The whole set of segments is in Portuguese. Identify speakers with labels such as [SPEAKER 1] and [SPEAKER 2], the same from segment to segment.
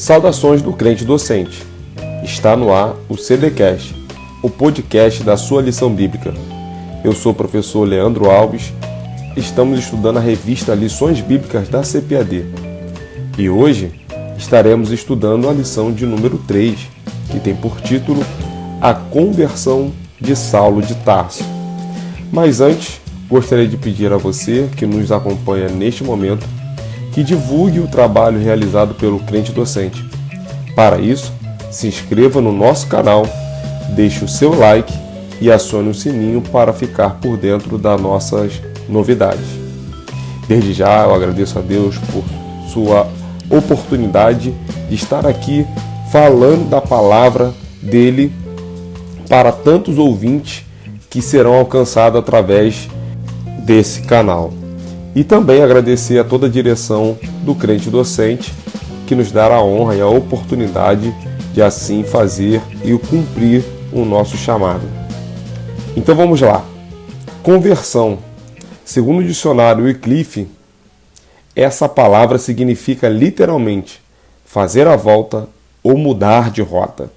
[SPEAKER 1] Saudações do crente docente. Está no ar o CDcast, o podcast da sua lição bíblica. Eu sou o professor Leandro Alves. Estamos estudando a revista Lições Bíblicas da CPAD. E hoje estaremos estudando a lição de número 3, que tem por título A Conversão de Saulo de Tarso. Mas antes, gostaria de pedir a você que nos acompanha neste momento que divulgue o trabalho realizado pelo crente docente. Para isso, se inscreva no nosso canal, deixe o seu like e acione o sininho para ficar por dentro das nossas novidades. Desde já eu agradeço a Deus por sua oportunidade de estar aqui falando da palavra dele para tantos ouvintes que serão alcançados através desse canal. E também agradecer a toda a direção do crente docente que nos dá a honra e a oportunidade de assim fazer e cumprir o nosso chamado. Então vamos lá. Conversão. Segundo o dicionário Wycliffe, essa palavra significa literalmente fazer a volta ou mudar de rota.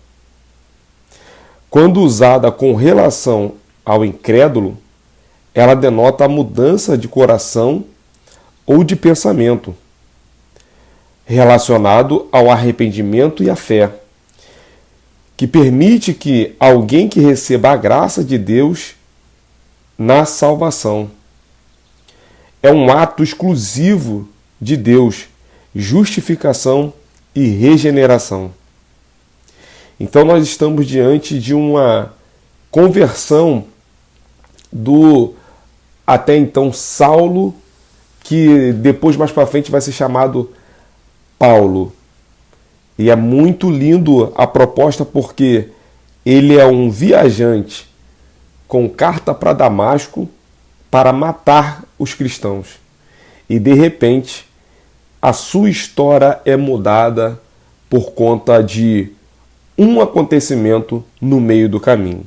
[SPEAKER 1] Quando usada com relação ao incrédulo, ela denota a mudança de coração ou de pensamento, relacionado ao arrependimento e à fé, que permite que alguém que receba a graça de Deus na salvação. É um ato exclusivo de Deus, justificação e regeneração. Então nós estamos diante de uma conversão do até então Saulo, que depois mais para frente vai ser chamado Paulo. E é muito lindo a proposta porque ele é um viajante com carta para Damasco para matar os cristãos. E de repente a sua história é mudada por conta de um acontecimento no meio do caminho.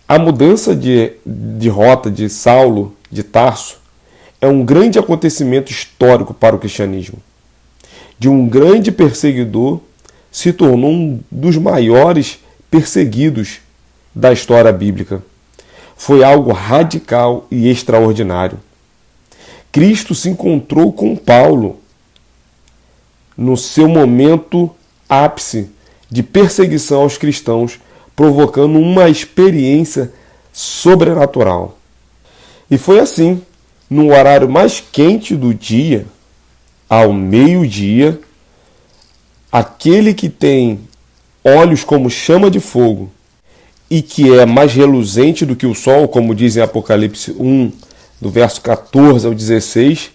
[SPEAKER 1] A mudança de rota de Saulo de Tarso é um grande acontecimento histórico para o cristianismo. De um grande perseguidor se tornou um dos maiores perseguidos da história bíblica. Foi algo radical e extraordinário. Cristo se encontrou com Paulo no seu momento ápice de perseguição aos cristãos, provocando uma experiência sobrenatural. E foi assim, no horário mais quente do dia, ao meio-dia, aquele que tem olhos como chama de fogo e que é mais reluzente do que o sol, como diz em Apocalipse 1, do verso 14 ao 16,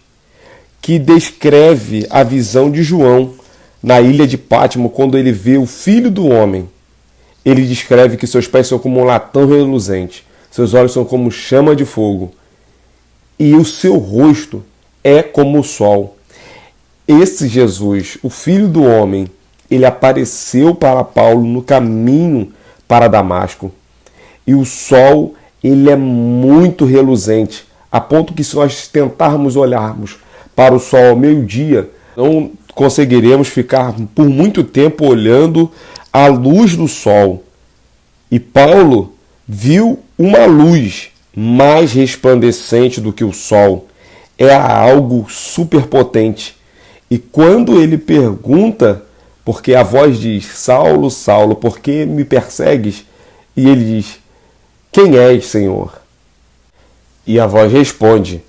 [SPEAKER 1] que descreve a visão de João na ilha de Pátimo, quando ele vê o Filho do Homem. Ele descreve que seus pés são como um latão reluzente, seus olhos são como chama de fogo, e o seu rosto é como o sol. Esse Jesus, o Filho do Homem, ele apareceu para Paulo no caminho para Damasco. E o sol, ele é muito reluzente, a ponto que se nós tentarmos olharmos para o sol ao meio-dia, não conseguiremos ficar por muito tempo olhando a luz do sol. E Paulo viu uma luz mais resplandecente do que o sol. É algo superpotente. E quando ele pergunta, porque a voz diz: Saulo, Saulo, por que me persegues? E ele diz: quem és, Senhor? E a voz responde: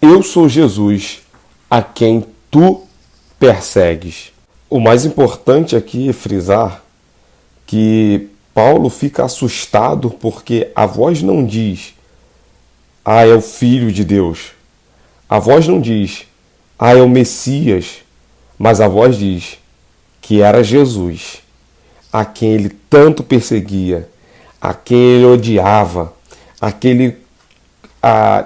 [SPEAKER 1] eu sou Jesus, a quem tu persegues. O mais importante aqui é frisar que Paulo fica assustado porque a voz não diz: é o Filho de Deus. A voz não diz: é o Messias. Mas a voz diz que era Jesus, a quem ele tanto perseguia, a quem ele odiava, a quem ele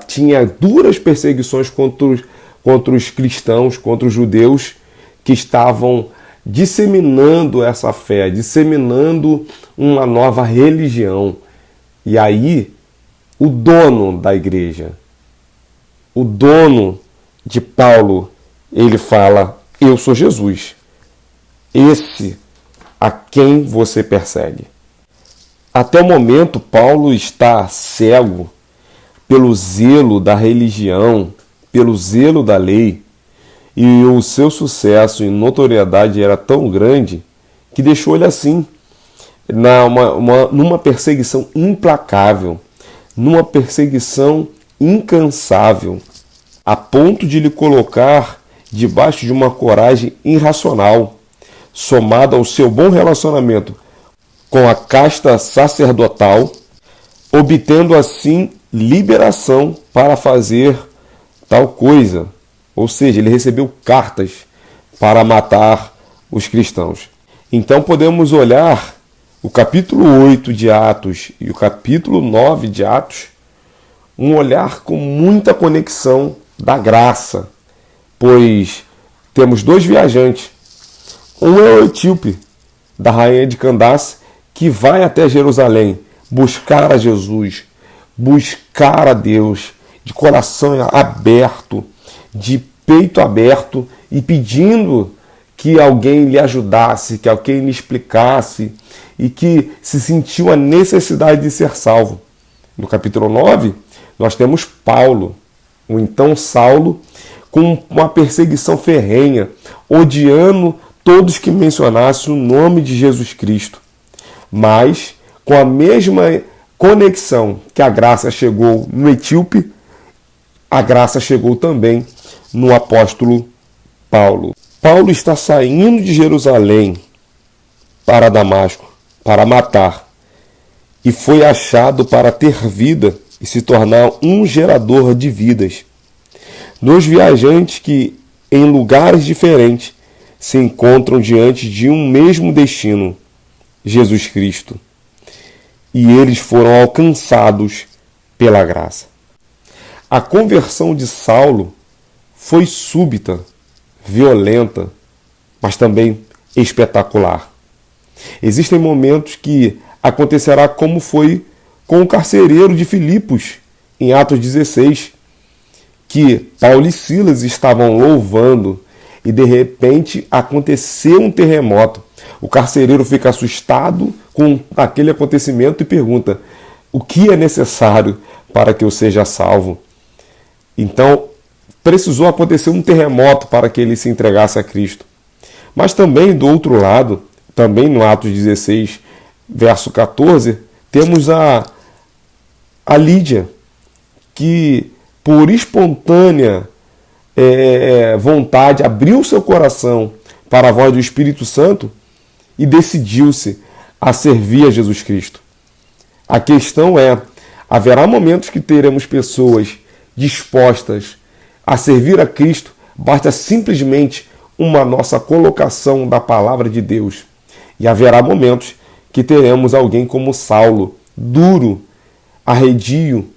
[SPEAKER 1] tinha duras perseguições contra os cristãos, contra os judeus que estavam disseminando essa fé, disseminando uma nova religião. E aí, o dono da igreja, o dono de Paulo, ele fala: eu sou Jesus, esse a quem você persegue. Até o momento, Paulo está cego pelo zelo da religião, pelo zelo da lei, e o seu sucesso e notoriedade era tão grande que deixou ele assim, numa perseguição implacável, numa perseguição incansável, a ponto de lhe colocar debaixo de uma coragem irracional, somada ao seu bom relacionamento com a casta sacerdotal, obtendo assim liberação para fazer tal coisa. Ou seja, ele recebeu cartas para matar os cristãos. Então podemos olhar o capítulo 8 de Atos e o capítulo 9 de Atos, um olhar com muita conexão da graça, pois temos dois viajantes. Um é o etíope, da rainha de Candace, que vai até Jerusalém buscar a Jesus, buscar a Deus, de coração aberto, de peito aberto e pedindo que alguém lhe ajudasse, que alguém lhe explicasse e que se sentiu a necessidade de ser salvo. No capítulo 9, nós temos Paulo, o então Saulo, com uma perseguição ferrenha, odiando todos que mencionassem o nome de Jesus Cristo. Mas, com a mesma conexão que a graça chegou no etíope, a graça chegou também no apóstolo Paulo. Paulo está saindo de Jerusalém para Damasco, para matar, e foi achado para ter vida e se tornar um gerador de vidas. Dois viajantes que, em lugares diferentes, se encontram diante de um mesmo destino, Jesus Cristo. E eles foram alcançados pela graça. A conversão de Saulo foi súbita, violenta, mas também espetacular. Existem momentos que acontecerá como foi com o carcereiro de Filipos, em Atos 16, que Paulo e Silas estavam louvando e de repente aconteceu um terremoto. O carcereiro fica assustado com aquele acontecimento e pergunta: o que é necessário para que eu seja salvo? Então, precisou acontecer um terremoto para que ele se entregasse a Cristo. Mas também, do outro lado, também no Atos 16, verso 14, temos a Lídia, que por espontânea vontade abriu seu coração para a voz do Espírito Santo e decidiu-se a servir a Jesus Cristo. A questão é, haverá momentos que teremos pessoas dispostas a servir a Cristo, basta simplesmente uma nossa colocação da palavra de Deus. E haverá momentos que teremos alguém como Saulo, duro, arredio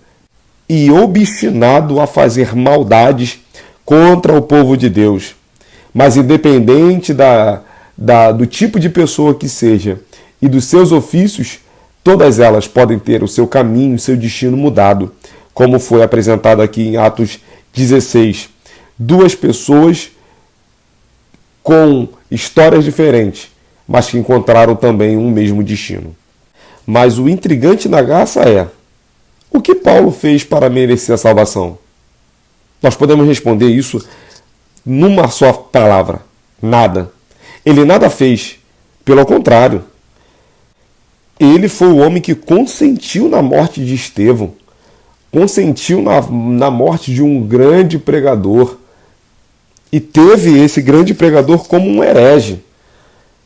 [SPEAKER 1] e obstinado a fazer maldades contra o povo de Deus. Mas independente do tipo de pessoa que seja e dos seus ofícios, todas elas podem ter o seu caminho, o seu destino mudado, como foi apresentado aqui em Atos 16. Duas pessoas com histórias diferentes, mas que encontraram também um mesmo destino. Mas o intrigante na graça é: o que Paulo fez para merecer a salvação? Nós podemos responder isso numa só palavra: nada. Ele nada fez, pelo contrário. Ele foi o homem que consentiu na morte de Estevão, consentiu na morte de um grande pregador e teve esse grande pregador como um herege.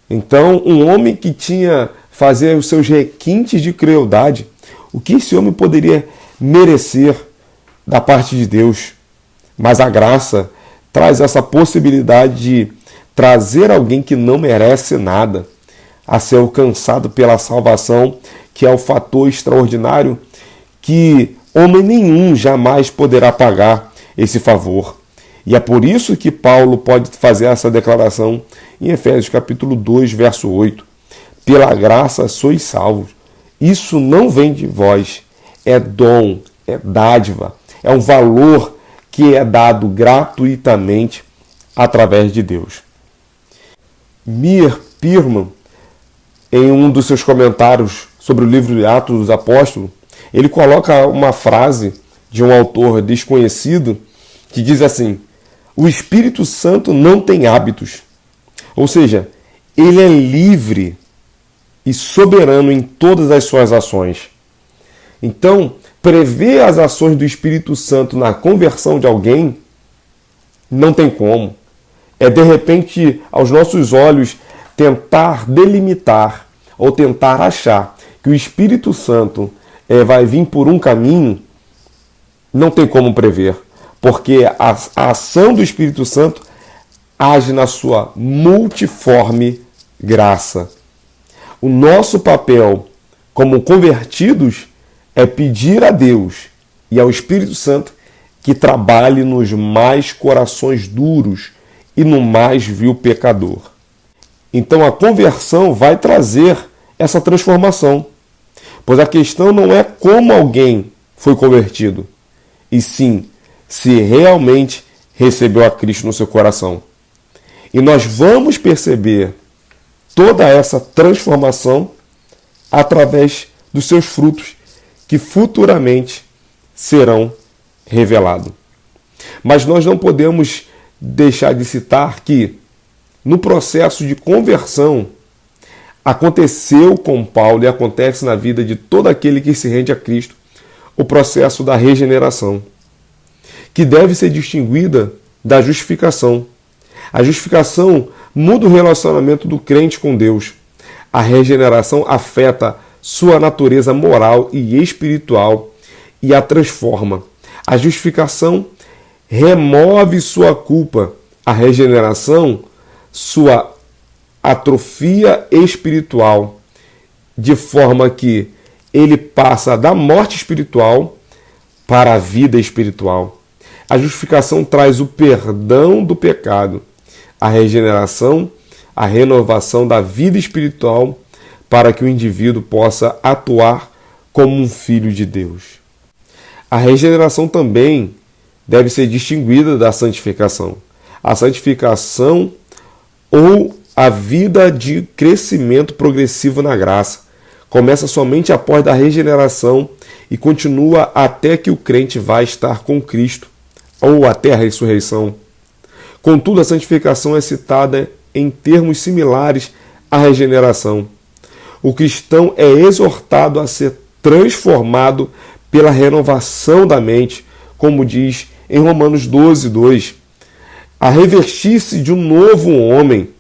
[SPEAKER 1] Então, um homem que fazia os seus requintes de crueldade, o que esse homem poderia merecer da parte de Deus? Mas a graça traz essa possibilidade de trazer alguém que não merece nada a ser alcançado pela salvação, que é o fator extraordinário que homem nenhum jamais poderá pagar esse favor. E é por isso que Paulo pode fazer essa declaração em Efésios capítulo 2, verso 8. Pela graça sois salvos. Isso não vem de vós, é dom, é dádiva, é um valor que é dado gratuitamente através de Deus. Meir Pirman, em um dos seus comentários sobre o livro de Atos dos Apóstolos, ele coloca uma frase de um autor desconhecido que diz assim: o Espírito Santo não tem hábitos, ou seja, ele é livre e soberano em todas as suas ações. Então, prever as ações do Espírito Santo na conversão de alguém não tem como. É de repente, aos nossos olhos, tentar delimitar ou tentar achar que o Espírito Santo vai vir por um caminho, não tem como prever, porque a ação do Espírito Santo age na sua multiforme graça. O nosso papel como convertidos é pedir a Deus e ao Espírito Santo que trabalhe nos mais corações duros e no mais vil pecador. Então a conversão vai trazer essa transformação, pois a questão não é como alguém foi convertido, e sim se realmente recebeu a Cristo no seu coração. E nós vamos perceber toda essa transformação através dos seus frutos, que futuramente serão revelados. Mas nós não podemos deixar de citar que, no processo de conversão, aconteceu com Paulo e acontece na vida de todo aquele que se rende a Cristo o processo da regeneração, que deve ser distinguida da justificação. A justificação muda o relacionamento do crente com Deus. A regeneração afeta sua natureza moral e espiritual e a transforma. A justificação remove sua culpa. A regeneração, sua atrofia espiritual, de forma que ele passa da morte espiritual para a vida espiritual. A justificação traz o perdão do pecado. A regeneração, a renovação da vida espiritual para que o indivíduo possa atuar como um filho de Deus. A regeneração também deve ser distinguida da santificação. A santificação ou a vida de crescimento progressivo na graça começa somente após a regeneração e continua até que o crente vai estar com Cristo ou até a ressurreição. Contudo, a santificação é citada em termos similares à regeneração. O cristão é exortado a ser transformado pela renovação da mente, como diz em Romanos 12, 2, a revestir-se de um novo homem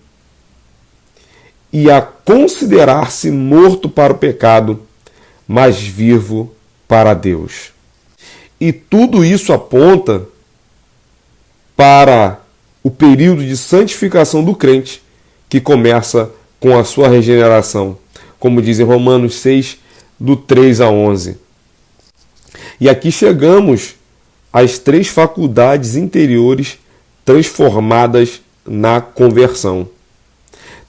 [SPEAKER 1] e a considerar-se morto para o pecado, mas vivo para Deus. E tudo isso aponta para o período de santificação do crente, que começa com a sua regeneração, como diz em Romanos 6, do 3 a 11. E aqui chegamos às 3 faculdades interiores transformadas na conversão.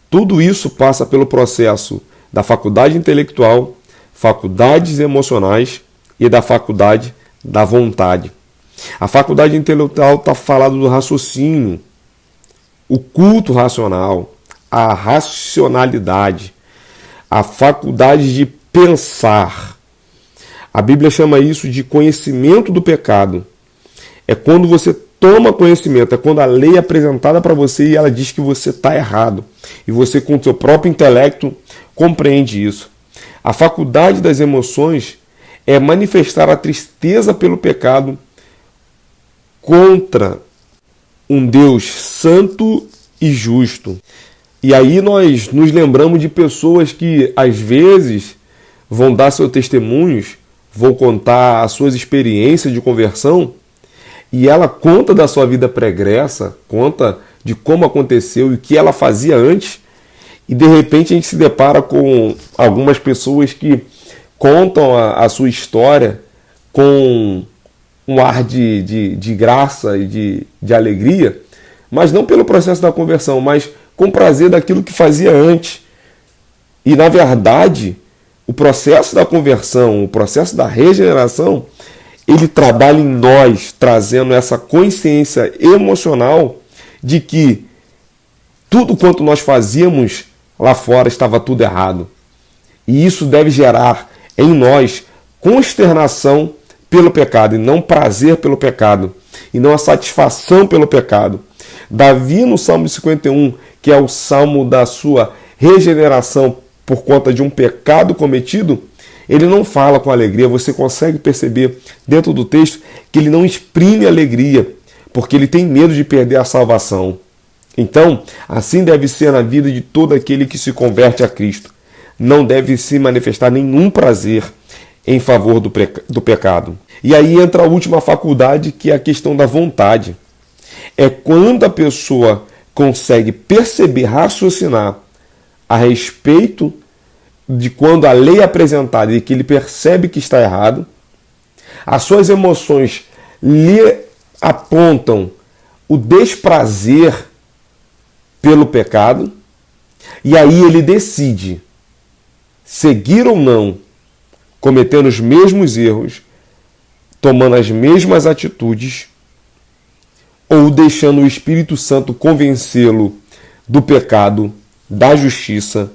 [SPEAKER 1] Tudo isso passa pelo processo da faculdade intelectual, faculdades emocionais e da faculdade da vontade. A faculdade intelectual está falando do raciocínio, o culto racional, a racionalidade, a faculdade de pensar. A Bíblia chama isso de conhecimento do pecado. É quando você toma conhecimento, é quando a lei é apresentada para você e ela diz que você está errado. E você, com o seu próprio intelecto, compreende isso. A faculdade das emoções é manifestar a tristeza pelo pecado contra um Deus santo e justo. E aí nós nos lembramos de pessoas que, às vezes, vão dar seus testemunhos, vão contar as suas experiências de conversão, e ela conta da sua vida pregressa, conta de como aconteceu e o que ela fazia antes, e de repente a gente se depara com algumas pessoas que contam a sua história com um ar de graça e de alegria, mas não pelo processo da conversão, mas com prazer daquilo que fazia antes. E, na verdade, o processo da conversão, o processo da regeneração, ele trabalha em nós, trazendo essa consciência emocional de que tudo quanto nós fazíamos lá fora estava tudo errado. E isso deve gerar em nós consternação pelo pecado, e não prazer pelo pecado, e não a satisfação pelo pecado. Davi, no Salmo 51, que é o salmo da sua regeneração por conta de um pecado cometido, ele não fala com alegria. Você consegue perceber dentro do texto que ele não exprime alegria, porque ele tem medo de perder a salvação. Então, assim deve ser na vida de todo aquele que se converte a Cristo. Não deve se manifestar nenhum prazer em favor do pecado. E aí entra a última faculdade, que é a questão da vontade. É quando a pessoa consegue perceber, raciocinar a respeito de quando a lei é apresentada e que ele percebe que está errado, as suas emoções lhe apontam o desprazer pelo pecado, e aí ele decide seguir ou não, cometendo os mesmos erros, tomando as mesmas atitudes, ou deixando o Espírito Santo convencê-lo do pecado, da justiça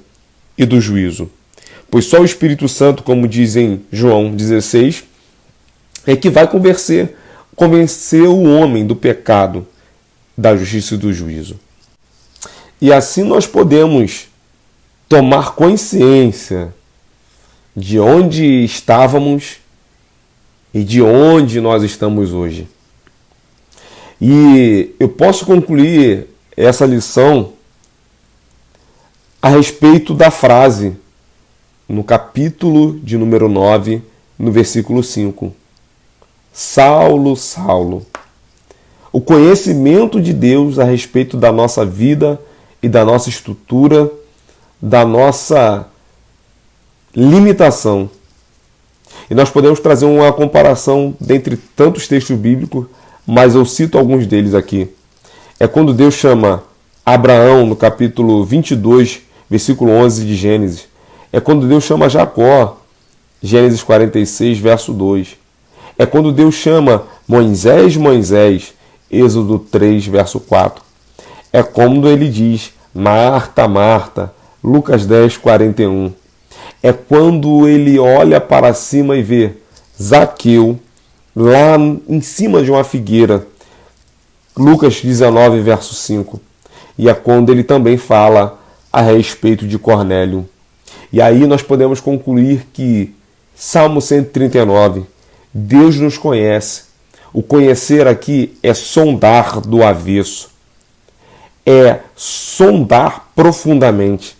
[SPEAKER 1] e do juízo. Pois só o Espírito Santo, como diz em João 16, é que vai convencer o homem do pecado, da justiça e do juízo. E assim nós podemos tomar consciência de onde estávamos e de onde nós estamos hoje. E eu posso concluir essa lição a respeito da frase no capítulo de número 9, no versículo 5. Saulo, Saulo. O conhecimento de Deus a respeito da nossa vida e da nossa estrutura, da nossa limitação. E nós podemos trazer uma comparação dentre tantos textos bíblicos, mas eu cito alguns deles aqui. É quando Deus chama Abraão, no capítulo 22, versículo 11 de Gênesis. É quando Deus chama Jacó, Gênesis 46, verso 2. É quando Deus chama Moisés, Moisés, Êxodo 3, verso 4. É quando ele diz Marta, Marta, Lucas 10, 41. É quando ele olha para cima e vê Zaqueu lá em cima de uma figueira, Lucas 19, verso 5. E é quando ele também fala a respeito de Cornélio. E aí nós podemos concluir que Salmo 139, Deus nos conhece. O conhecer aqui é sondar do avesso, é sondar profundamente.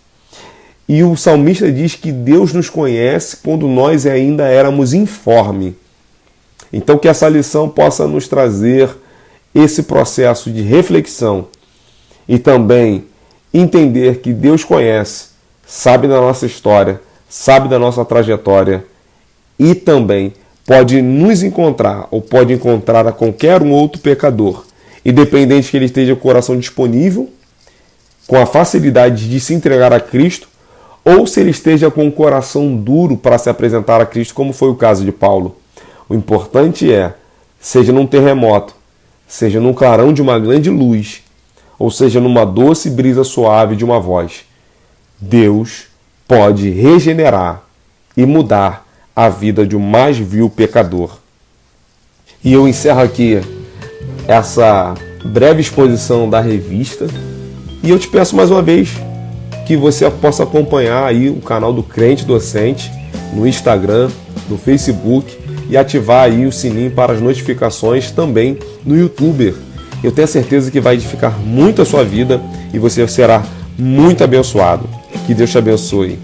[SPEAKER 1] E o salmista diz que Deus nos conhece quando nós ainda éramos informes. Então que essa lição possa nos trazer esse processo de reflexão e também entender que Deus conhece, sabe da nossa história, sabe da nossa trajetória e também pode nos encontrar ou pode encontrar a qualquer um outro pecador, independente que ele esteja com o coração disponível, com a facilidade de se entregar a Cristo, ou se ele esteja com o coração duro para se apresentar a Cristo, como foi o caso de Paulo. O importante é, seja num terremoto, seja num clarão de uma grande luz, ou seja numa doce brisa suave de uma voz, Deus pode regenerar e mudar a vida de um mais vil pecador. E eu encerro aqui essa breve exposição da revista e eu te peço mais uma vez que você possa acompanhar aí o canal do Crente Docente no Instagram, no Facebook e ativar aí o sininho para as notificações também no YouTube. Eu tenho certeza que vai edificar muito a sua vida e você será muito abençoado. Que Deus te abençoe.